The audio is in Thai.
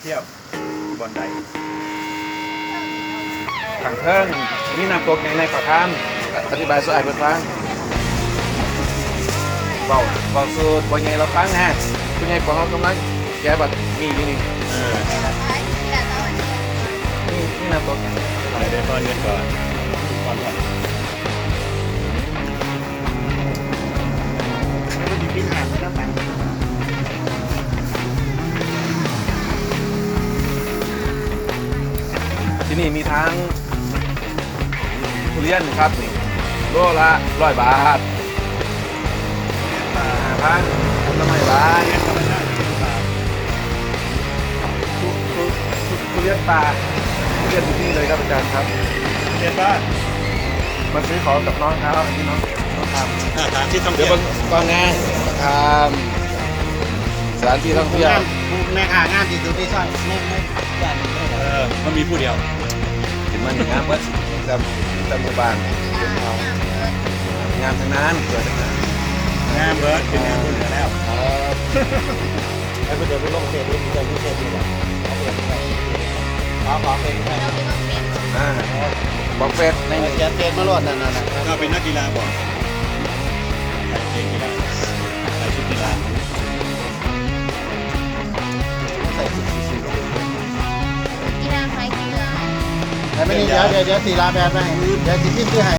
เทียบที่บอลใด ขังเครื่องนี่นำตัวในขอทานอธิบายสุดไอ้เปิดฟังเบาสูตรบอลใหญ่เราฟังนะคุณใหญ่ปองเรากำลังแกแบบมีอยู่นี่นี่นำตัว ไปได้ตอนเงินก่อนก่อนแล้วก็ดีขึ้นหางไม่ต้องไป ที่นี่มีทั้งทุเรียนครับนี่โลละ100 บาท5,000ผลไม้บาททุเรียนป่าทุเรียนที่นี่เลยครับอาจารย์ครับ เรียนบ้าน มาซื้อของกับน้องเขาอันนี้น้องทำ สถานที่ท่อง เดี๋ เที่ ย ยว ว ก่อนไงสถานที่ท่องเที่ยว แม่ค้างามที่สุดที่ซอยแม่บ้าน มันมีผู้เดียว ถึงมันงามเมื่อจำหมู่บ้านงามทั้งนั้นเกิดทั้งนั้น งามเบิร์ดเป็นงานผู้เหนือแล้ว ไอ้ประเดี๋ยวไปลงเศษนี่จะยุ่งเศษนี่แหละขอเป็น บอกเฟสใน ใน หนึ่ง เขียนเศษมาโลดนั่น เราเป็นนักกีฬาบ่ใส่เกงกีฬาใส่ชุดกีฬา ใส่สี กีฬาไฟกีฬา แต่ไม่นี่เดี๋ยวสีลาแบบไหนเดี๋ยวสีพิมพ์ชื่อให้